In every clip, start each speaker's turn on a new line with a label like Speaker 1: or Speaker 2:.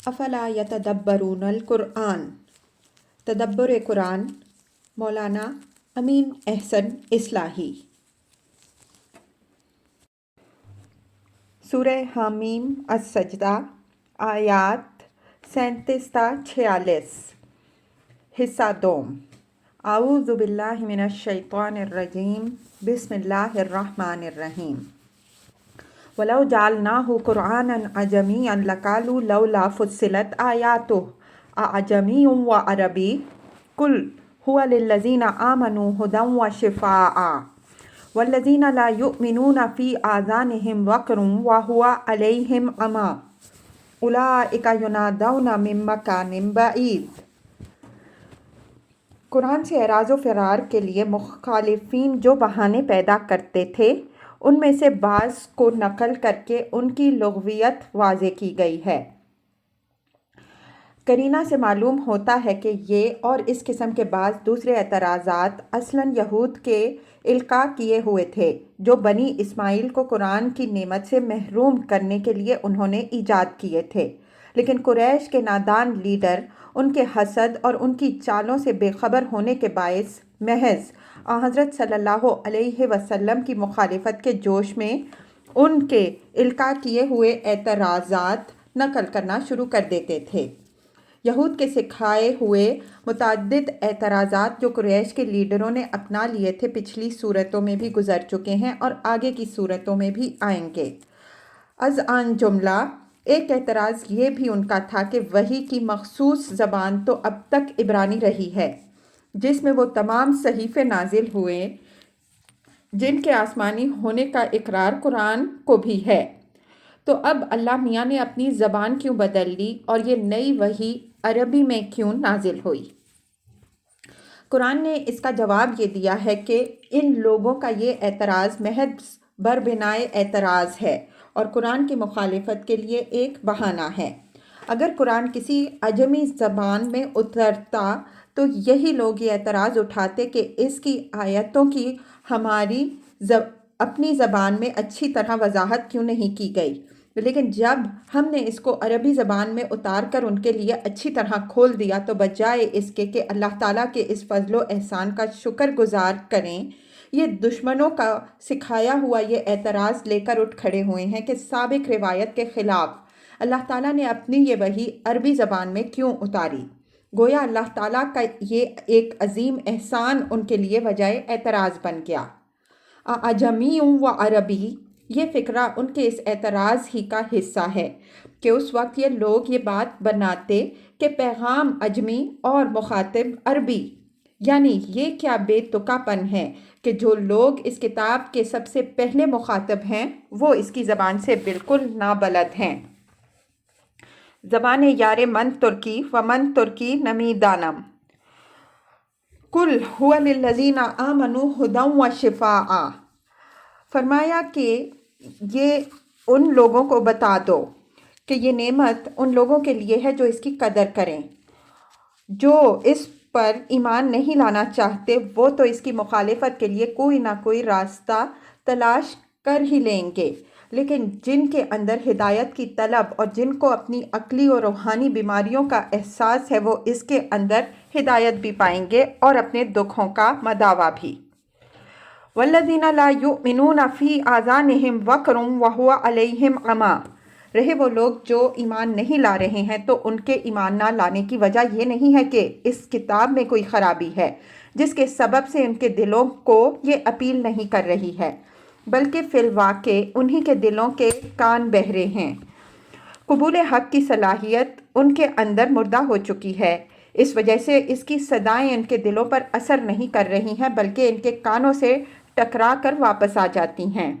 Speaker 1: افلا یتدبرون القرآن، تدبر قرآن، مولانا امین احسن اصلاحی۔ سورہ حامیم السجدہ، آیات 37 تا 46، حصہ دوم۔ اعوذ باللہ من الشیطان الرجیم، بسم اللہ الرحمن الرحیم۔ وَلَوْ جَعَلْنَاهُ قُرْآنًا أَعْجَمِيًّا لَقَالُوا لَوْلَا فُصِّلَتْ آيَاتُهُ أَعْجَمِيٌّ وَعَرَبِيٌّ قُلْ هُوَ لِلَّذِينَ آمَنُوا هُدًى وَشِفَاءٌ وَالَّذِينَ لَا يُؤْمِنُونَ فِي آذَانِهِمْ وَقْرٌ وَهُوَ عَلَيْهِمْ عَمًى أُولَٰئِكَ يُنَادَوْنَ مِن مَّكَانٍ بَعِيدٍ۔ قرآن سے اعراض و فرار کے لیے مخالفین جو بہانے پیدا کرتے تھے، ان میں سے بعض کو نقل کر کے ان کی لغویت واضح کی گئی ہے۔ قرینہ سے معلوم ہوتا ہے کہ یہ اور اس قسم کے بعض دوسرے اعتراضات اصلاً یہود کے القاء کیے ہوئے تھے، جو بنی اسماعیل کو قرآن کی نعمت سے محروم کرنے کے لیے انہوں نے ایجاد کیے تھے، لیکن قریش کے نادان لیڈر ان کے حسد اور ان کی چالوں سے بے خبر ہونے کے باعث محض حضرت صلی اللہ علیہ وسلم کی مخالفت کے جوش میں ان کے القاء کیے ہوئے اعتراضات نقل کرنا شروع کر دیتے تھے۔ یہود کے سکھائے ہوئے متعدد اعتراضات جو قریش کے لیڈروں نے اپنا لیے تھے، پچھلی صورتوں میں بھی گزر چکے ہیں اور آگے کی صورتوں میں بھی آئیں گے۔ از آن جملہ ایک اعتراض یہ بھی ان کا تھا کہ وحی کی مخصوص زبان تو اب تک عبرانی رہی ہے، جس میں وہ تمام صحیفے نازل ہوئے جن کے آسمانی ہونے کا اقرار قرآن کو بھی ہے، تو اب اللہ میاں نے اپنی زبان کیوں بدل لی اور یہ نئی وحی عربی میں کیوں نازل ہوئی؟ قرآن نے اس کا جواب یہ دیا ہے کہ ان لوگوں کا یہ اعتراض محض بربنائے اعتراض ہے اور قرآن کی مخالفت کے لیے ایک بہانہ ہے۔ اگر قرآن کسی عجمی زبان میں اترتا تو یہی لوگ یہ اعتراض اٹھاتے کہ اس کی آیتوں کی ہماری اپنی زبان میں اچھی طرح وضاحت کیوں نہیں کی گئی، لیکن جب ہم نے اس کو عربی زبان میں اتار کر ان کے لیے اچھی طرح کھول دیا تو بجائے اس کے کہ اللہ تعالیٰ کے اس فضل و احسان کا شکر گزار کریں، یہ دشمنوں کا سکھایا ہوا یہ اعتراض لے کر اٹھ کھڑے ہوئے ہیں کہ سابق روایت کے خلاف اللہ تعالیٰ نے اپنی یہ وحی عربی زبان میں کیوں اتاری؟ گویا اللہ تعالیٰ کا یہ ایک عظیم احسان ان کے لیے وجہ اعتراض بن گیا۔ اعجمی و عربی، یہ فقرہ ان کے اس اعتراض ہی کا حصہ ہے کہ اس وقت یہ لوگ یہ بات بناتے کہ پیغام عجمی اور مخاطب عربی، یعنی یہ کیا بے تکا پن ہے کہ جو لوگ اس کتاب کے سب سے پہلے مخاطب ہیں وہ اس کی زبان سے بالکل نابلد ہیں۔ زبان یار من ترکی و من ترکی نمی دانم، قل هو للذین آمنوا ھدی و شفاء۔ فرمایا کہ یہ ان لوگوں کو بتا دو کہ یہ نعمت ان لوگوں کے لیے ہے جو اس کی قدر کریں۔ جو اس پر ایمان نہیں لانا چاہتے وہ تو اس کی مخالفت کے لیے کوئی نہ کوئی راستہ تلاش کر ہی لیں گے، لیکن جن کے اندر ہدایت کی طلب اور جن کو اپنی عقلی اور روحانی بیماریوں کا احساس ہے وہ اس کے اندر ہدایت بھی پائیں گے اور اپنے دکھوں کا مداوا بھی۔ وَالَّذِينَ لَا يُؤْمِنُونَ فِي آذَانِهِمْ وَقْرٌ وَهُوَ عَلَيْهِمْ عَمًى۔ رہے وہ لوگ جو ایمان نہیں لا رہے ہیں تو ان کے ایمان نہ لانے کی وجہ یہ نہیں ہے کہ اس کتاب میں کوئی خرابی ہے جس کے سبب سے ان کے دلوں کو یہ اپیل نہیں کر رہی ہے، بلکہ فی الواقع انہی کے دلوں کے کان بہرے ہیں۔ قبول حق کی صلاحیت ان کے اندر مردہ ہو چکی ہے، اس وجہ سے اس کی صدائیں ان کے دلوں پر اثر نہیں کر رہی ہیں بلکہ ان کے کانوں سے ٹکرا کر واپس آ جاتی ہیں۔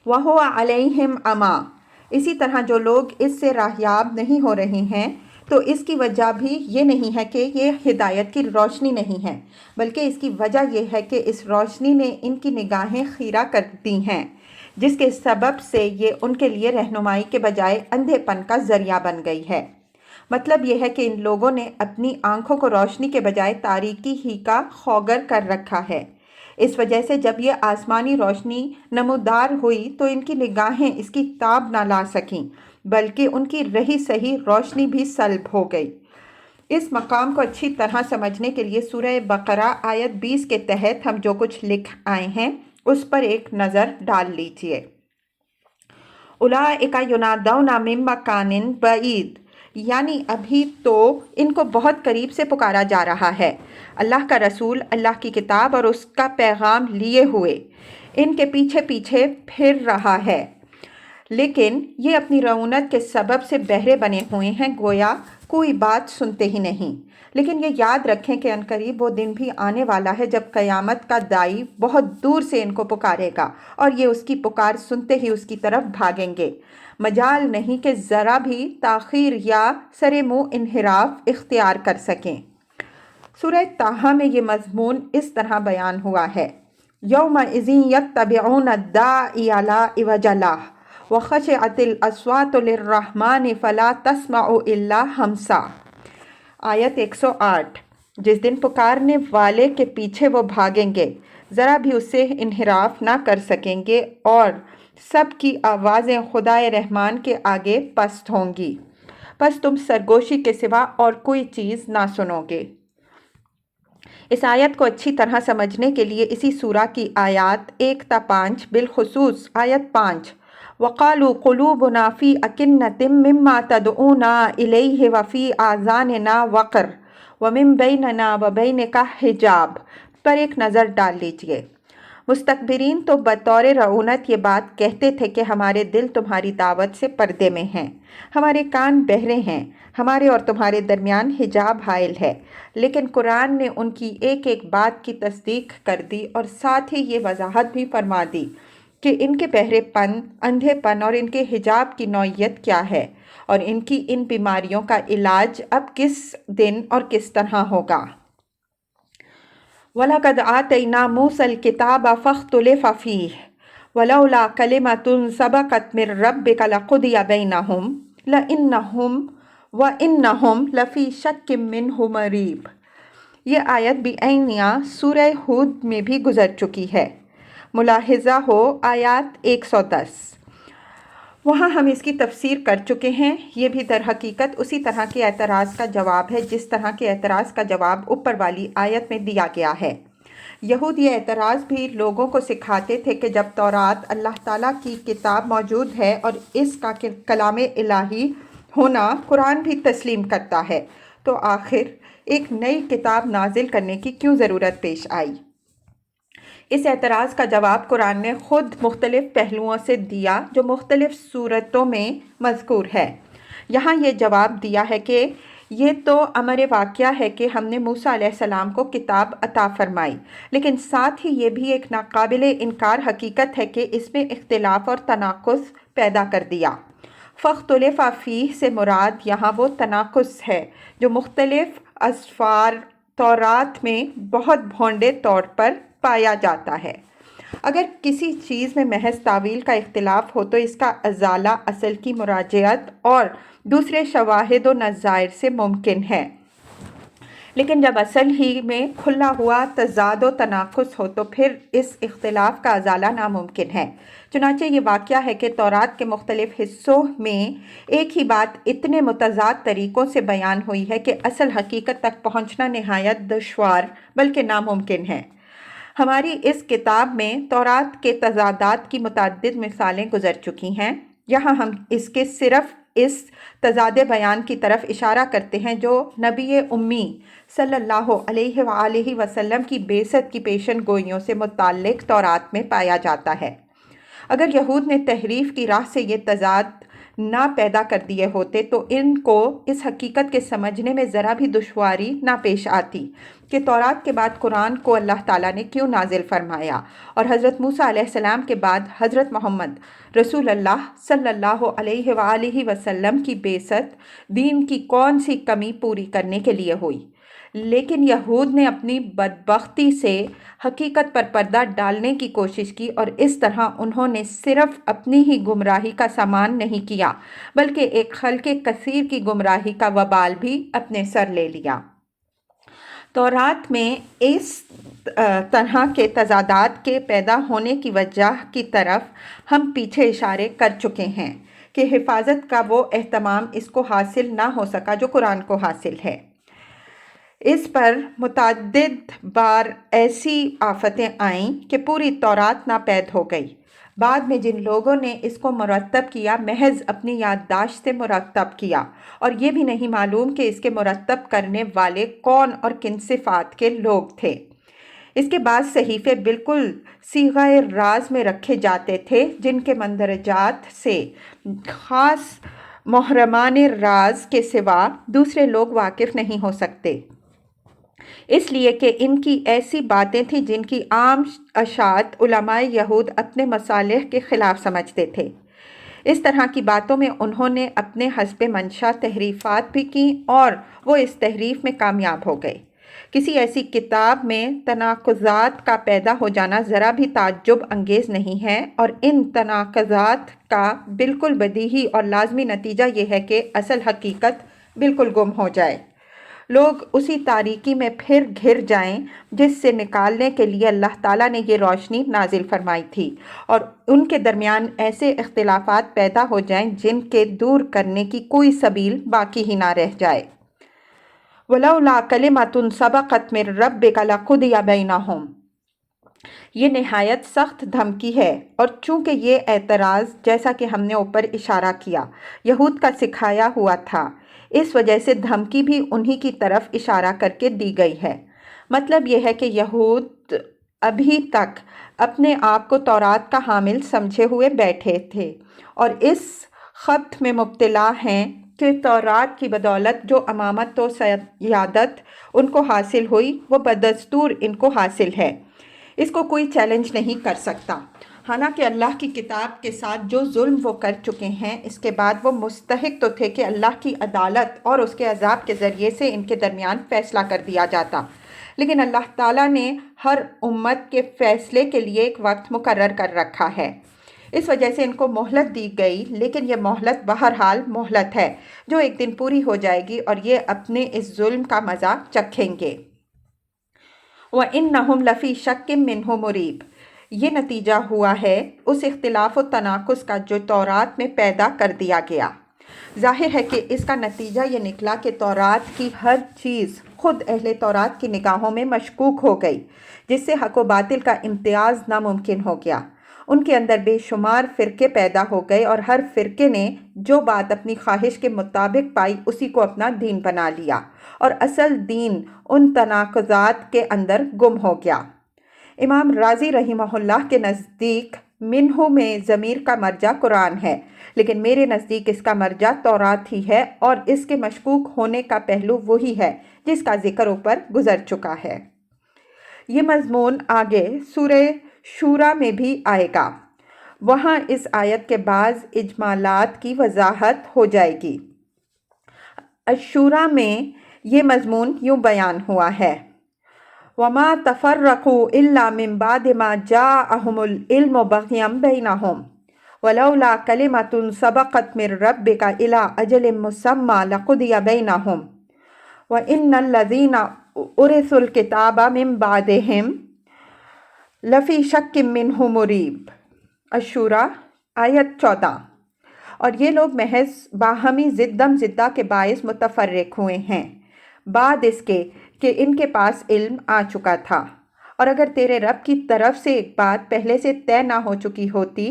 Speaker 1: وَهُوَ عَلَيْهِمْ عَمًى، اسی طرح جو لوگ اس سے راہیاب نہیں ہو رہے ہیں تو اس کی وجہ بھی یہ نہیں ہے کہ یہ ہدایت کی روشنی نہیں ہے، بلکہ اس کی وجہ یہ ہے کہ اس روشنی نے ان کی نگاہیں خیرہ کر دی ہیں، جس کے سبب سے یہ ان کے لیے رہنمائی کے بجائے اندھے پن کا ذریعہ بن گئی ہے۔ مطلب یہ ہے کہ ان لوگوں نے اپنی آنکھوں کو روشنی کے بجائے تاریکی ہی کا خوگر کر رکھا ہے۔ اس وجہ سے جب یہ آسمانی روشنی نمودار ہوئی تو ان کی نگاہیں اس کی تاب نہ لا سکیں، بلکہ ان کی رہی صحیح روشنی بھی سلب ہو گئی۔ اس مقام کو اچھی طرح سمجھنے کے لیے سورہ بقرہ آیت 20 کے تحت ہم جو کچھ لکھ آئے ہیں اس پر ایک نظر ڈال لیجئے۔ اولئک ینادون من مکان بعید، یعنی ابھی تو ان کو بہت قریب سے پکارا جا رہا ہے۔ اللہ کا رسول اللہ کی کتاب اور اس کا پیغام لیے ہوئے ان کے پیچھے پیچھے پھر رہا ہے، لیکن یہ اپنی رعونت کے سبب سے بہرے بنے ہوئے ہیں، گویا کوئی بات سنتے ہی نہیں۔ لیکن یہ یاد رکھیں کہ عنقریب وہ دن بھی آنے والا ہے جب قیامت کا داعی بہت دور سے ان کو پکارے گا اور یہ اس کی پکار سنتے ہی اس کی طرف بھاگیں گے، مجال نہیں کہ ذرا بھی تاخیر یا سر منہ انحراف اختیار کر سکیں۔ سورہ طٰہٰ میں یہ مضمون اس طرح بیان ہوا ہے: یومئذ یتبعون الداعی لا عوج لہ وخشعت الاصوات للرحمن فلا تسمع الا ہمسا۔ آیت 108۔ جس دن پکارنے والے کے پیچھے وہ بھاگیں گے، ذرا بھی اسے انحراف نہ کر سکیں گے اور سب کی آوازیں خدائے رحمان کے آگے پست ہوں گی، پس تم سرگوشی کے سوا اور کوئی چیز نہ سنو گے۔ اس آیت کو اچھی طرح سمجھنے کے لیے اسی سورہ کی آیات 1 تا 5، بالخصوص آیت 5 وَقَالُوا قُلُوبُنَا فِي أَكِنَّةٍ مِّمَّا تَدْعُونَا إِلَيْهِ وَفِي آذَانِنَا وَقْرٌ وَمِن بَيْنِنَا وَبَيْنِكَ حِجَابٌ پر ایک نظر ڈال لیجئے۔ مستکبرین تو بطور رعونت یہ بات کہتے تھے کہ ہمارے دل تمہاری دعوت سے پردے میں ہیں، ہمارے کان بہرے ہیں، ہمارے اور تمہارے درمیان حجاب حائل ہے۔ لیکن قرآن نے ان کی ایک ایک بات کی تصدیق کر دی اور ساتھ ہی یہ وضاحت بھی فرما دی کہ ان کے بہرے پن، اندھے پن اور ان کے حجاب کی نوعیت کیا ہے اور ان کی ان بیماریوں کا علاج اب کس دن اور کس طرح ہوگا۔ وَلَقَدْ آتَيْنَا مُوسَى الْكِتَابَ فَاخْتُلِفَ فِيهِ وَلَوْلَا كَلِمَةٌ سَبَقَتْ مِن رَّبِّكَ لَقُضِيَ بَيْنَهُمْ وَإِنَّهُمْ لَفِي شَكٍّ مِّنْهُ مُرِيبٍ۔ یہ آیت بھی عینیہ سورہ ہود میں بھی گزر چکی ہے، ملاحظہ ہو آیات 110۔ وہاں ہم اس کی تفسیر کر چکے ہیں۔ یہ بھی در حقیقت اسی طرح کے اعتراض کا جواب ہے جس طرح کے اعتراض کا جواب اوپر والی آیت میں دیا گیا ہے۔ یہود یہ اعتراض بھی لوگوں کو سکھاتے تھے کہ جب تورات اللہ تعالیٰ کی کتاب موجود ہے اور اس کا کلام الہی ہونا قرآن بھی تسلیم کرتا ہے، تو آخر ایک نئی کتاب نازل کرنے کی کیوں ضرورت پیش آئی؟ اس اعتراض کا جواب قرآن نے خود مختلف پہلوؤں سے دیا جو مختلف صورتوں میں مذکور ہے۔ یہاں یہ جواب دیا ہے کہ یہ تو امر واقعہ ہے کہ ہم نے موسیٰ علیہ السلام کو کتاب عطا فرمائی، لیکن ساتھ ہی یہ بھی ایک ناقابل انکار حقیقت ہے کہ اس میں اختلاف اور تناقض پیدا کر دیا۔ فَاخْتُلِفَ فِيهِ سے مراد یہاں وہ تناقض ہے جو مختلف اسفار تورات میں بہت بھونڈے طور پر پایا جاتا ہے۔ اگر کسی چیز میں محض تاویل کا اختلاف ہو تو اس کا ازالہ اصل کی مراجعت اور دوسرے شواہد و نظائر سے ممکن ہے، لیکن جب اصل ہی میں کھلا ہوا تضاد و تناقض ہو تو پھر اس اختلاف کا ازالہ ناممکن ہے۔ چنانچہ یہ واقعہ ہے کہ تورات کے مختلف حصوں میں ایک ہی بات اتنے متضاد طریقوں سے بیان ہوئی ہے کہ اصل حقیقت تک پہنچنا نہایت دشوار بلکہ ناممکن ہے۔ ہماری اس کتاب میں تورات کے تضادات کی متعدد مثالیں گزر چکی ہیں۔ یہاں ہم اس کے صرف اس تضاد بیان کی طرف اشارہ کرتے ہیں جو نبی امی صلی اللہ علیہ وآلہ وسلم کی بعثت کی پیشن گوئیوں سے متعلق تورات میں پایا جاتا ہے۔ اگر یہود نے تحریف کی راہ سے یہ تضاد نہ پیدا کر دیے ہوتے تو ان کو اس حقیقت کے سمجھنے میں ذرا بھی دشواری نہ پیش آتی کہ تورات کے بعد قرآن کو اللہ تعالیٰ نے کیوں نازل فرمایا اور حضرت موسیٰ علیہ السلام کے بعد حضرت محمد رسول اللہ صلی اللہ علیہ وآلہ وسلم کی بعثت دین کی کون سی کمی پوری کرنے کے لیے ہوئی۔ لیکن یہود نے اپنی بدبختی سے حقیقت پر پردہ ڈالنے کی کوشش کی اور اس طرح انہوں نے صرف اپنی ہی گمراہی کا سامان نہیں کیا بلکہ ایک خلق کثیر کی گمراہی کا وبال بھی اپنے سر لے لیا۔ تورات میں اس طرح کے تضادات کے پیدا ہونے کی وجہ کی طرف ہم پیچھے اشارے کر چکے ہیں۔ کہ حفاظت کا وہ اہتمام اس کو حاصل نہ ہو سکا جو قرآن کو حاصل ہے۔ اس پر متعدد بار ایسی آفتیں آئیں کہ پوری تورات ناپید ہو گئی۔ بعد میں جن لوگوں نے اس کو مرتب کیا محض اپنی یادداشت سے مرتب کیا، اور یہ بھی نہیں معلوم کہ اس کے مرتب کرنے والے کون اور کن صفات کے لوگ تھے۔ اس کے بعد صحیفے بالکل صیغہ راز میں رکھے جاتے تھے جن کے مندرجات سے خاص محرمان راز کے سوا دوسرے لوگ واقف نہیں ہو سکتے، اس لیے کہ ان کی ایسی باتیں تھیں جن کی عام اشاعت علماء یہود اپنے مصالح کے خلاف سمجھتے تھے۔ اس طرح کی باتوں میں انہوں نے اپنے حسب منشا تحریفات بھی کیں اور وہ اس تحریف میں کامیاب ہو گئے۔ کسی ایسی کتاب میں تناقضات کا پیدا ہو جانا ذرا بھی تعجب انگیز نہیں ہے، اور ان تناقضات کا بالکل بدیہی اور لازمی نتیجہ یہ ہے کہ اصل حقیقت بالکل گم ہو جائے، لوگ اسی تاریکی میں پھر گھر جائیں جس سے نکالنے کے لیے اللہ تعالیٰ نے یہ روشنی نازل فرمائی تھی، اور ان کے درمیان ایسے اختلافات پیدا ہو جائیں جن کے دور کرنے کی کوئی سبیل باقی ہی نہ رہ جائے۔ وَلَوْلَا كَلِمَةٌ سَبَقَتْ مِن رَبِّكَ لَقُضِيَ بَيْنَهُمْ۔ یہ نہایت سخت دھمکی ہے، اور چونکہ یہ اعتراض جیسا کہ ہم نے اوپر اشارہ کیا یہود کا سکھایا ہوا تھا، اس وجہ سے دھمکی بھی انہی کی طرف اشارہ کر کے دی گئی ہے۔ مطلب یہ ہے کہ یہود ابھی تک اپنے آپ کو تورات کا حامل سمجھے ہوئے بیٹھے تھے، اور اس خبط میں مبتلا ہیں کہ تورات کی بدولت جو امامت و سیادت ان کو حاصل ہوئی وہ بدستور ان کو حاصل ہے، اس کو کوئی چیلنج نہیں کر سکتا۔ حالانکہ اللہ کی کتاب کے ساتھ جو ظلم وہ کر چکے ہیں، اس کے بعد وہ مستحق تو تھے کہ اللہ کی عدالت اور اس کے عذاب کے ذریعے سے ان کے درمیان فیصلہ کر دیا جاتا، لیکن اللہ تعالیٰ نے ہر امت کے فیصلے کے لیے ایک وقت مقرر کر رکھا ہے، اس وجہ سے ان کو مہلت دی گئی، لیکن یہ مہلت بہرحال مہلت ہے جو ایک دن پوری ہو جائے گی، اور یہ اپنے اس ظلم کا مزہ چکھیں گے۔ وَإِنَّهُمْ لَفِي شَكٍّ مِّنْهُ مُرِيبٍ۔ یہ نتیجہ ہوا ہے اس اختلاف و تناقض کا جو تورات میں پیدا کر دیا گیا۔ ظاہر ہے کہ اس کا نتیجہ یہ نکلا کہ تورات کی ہر چیز خود اہل تورات کی نگاہوں میں مشکوک ہو گئی، جس سے حق و باطل کا امتیاز ناممکن ہو گیا۔ ان کے اندر بے شمار فرقے پیدا ہو گئے، اور ہر فرقے نے جو بات اپنی خواہش کے مطابق پائی اسی کو اپنا دین بنا لیا، اور اصل دین ان تناقضات کے اندر گم ہو گیا۔ امام رازی رحمہ اللہ کے نزدیک منہ میں ضمیر کا مرجع قرآن ہے، لیکن میرے نزدیک اس کا مرجع تورات ہی ہے، اور اس کے مشکوک ہونے کا پہلو وہی ہے جس کا ذکر اوپر گزر چکا ہے۔ یہ مضمون آگے سورہ شورا میں بھی آئے گا، وہاں اس آیت کے بعض اجمالات کی وضاحت ہو جائے گی۔ الشورا میں یہ مضمون یوں بیان ہوا ہے: وَمَا تَفَرَّقُوا إِلَّا مِن بَعْدِ مَا جَاءَهُمُ الْعِلْمُ بَغْيًا بَيْنَهُمْ وَلَوْلَا كَلِمَةٌ سَبَقَتْ مِن رَبِّكَ إِلَىٰ أَجَلٍ مُّسَمًّى لَقُضِيَ بَيْنَهُمْ وَإِنَّ الَّذِينَ أُورِثُوا الْكِتَابَ مِن بَعْدِهِمْ لَفِي شَكٍّ مِّنْهُ مُرِيبٍ۔ الشورا آیت 14۔ اور یہ لوگ محض باہمی زدم زدہ کے باعث متفرق ہوئے ہیں، بعد اس کے کہ ان کے پاس علم آ چکا تھا، اور اگر تیرے رب کی طرف سے ایک بات پہلے سے طے نہ ہو چکی ہوتی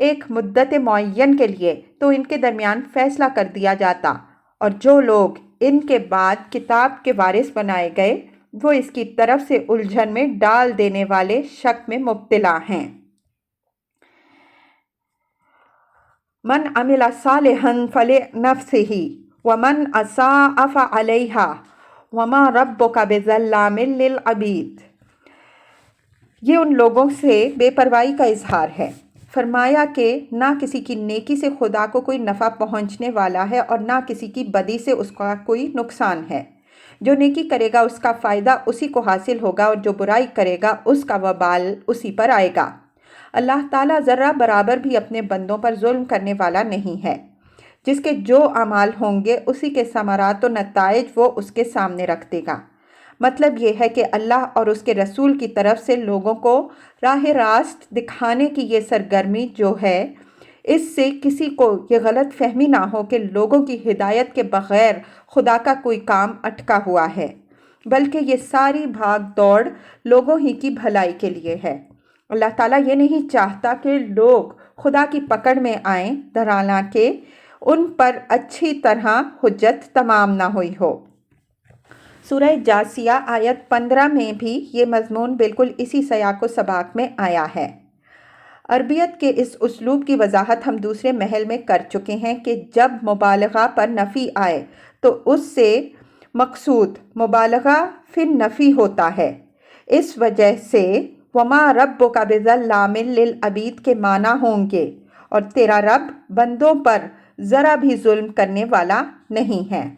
Speaker 1: ایک مدت معین کے لیے تو ان کے درمیان فیصلہ کر دیا جاتا، اور جو لوگ ان کے بعد کتاب کے وارث بنائے گئے وہ اس کی طرف سے الجھن میں ڈال دینے والے شک میں مبتلا ہیں۔ من عمل صالحا فلنفسه ومن اساء فعليها وما ربك بظلام للعبید۔ یہ ان لوگوں سے بے پرواہی کا اظہار ہے۔ فرمایا کہ نہ کسی کی نیکی سے خدا کو کوئی نفع پہنچنے والا ہے، اور نہ کسی کی بدی سے اس کا کوئی نقصان ہے۔ جو نیکی کرے گا اس کا فائدہ اسی کو حاصل ہوگا، اور جو برائی کرے گا اس کا وبال اسی پر آئے گا۔ اللہ تعالیٰ ذرہ برابر بھی اپنے بندوں پر ظلم کرنے والا نہیں ہے۔ جس کے جو اعمال ہوں گے اسی کے ثمرات و نتائج وہ اس کے سامنے رکھ دے گا۔ مطلب یہ ہے کہ اللہ اور اس کے رسول کی طرف سے لوگوں کو راہ راست دکھانے کی یہ سرگرمی جو ہے، اس سے کسی کو یہ غلط فہمی نہ ہو کہ لوگوں کی ہدایت کے بغیر خدا کا کوئی کام اٹکا ہوا ہے، بلکہ یہ ساری بھاگ دوڑ لوگوں ہی کی بھلائی کے لیے ہے۔ اللہ تعالیٰ یہ نہیں چاہتا کہ لوگ خدا کی پکڑ میں آئیں، حالانکہ ان پر اچھی طرح حجت تمام نہ ہوئی ہو۔ سورہ جاثیہ آیت 15 میں بھی یہ مضمون بالکل اسی سیاق و سباق میں آیا ہے۔ عربیت کے اس اسلوب کی وضاحت ہم دوسرے محل میں کر چکے ہیں کہ جب مبالغہ پر نفی آئے تو اس سے مقصود مبالغہ فی النفی ہوتا ہے۔ اس وجہ سے وَمَا رَبُّكَ بِظَلَّامٍ لِّلْعَبِيدِ کے معنی ہوں گے، اور تیرا رب بندوں پر ذرا بھی ظلم کرنے والا نہیں ہے۔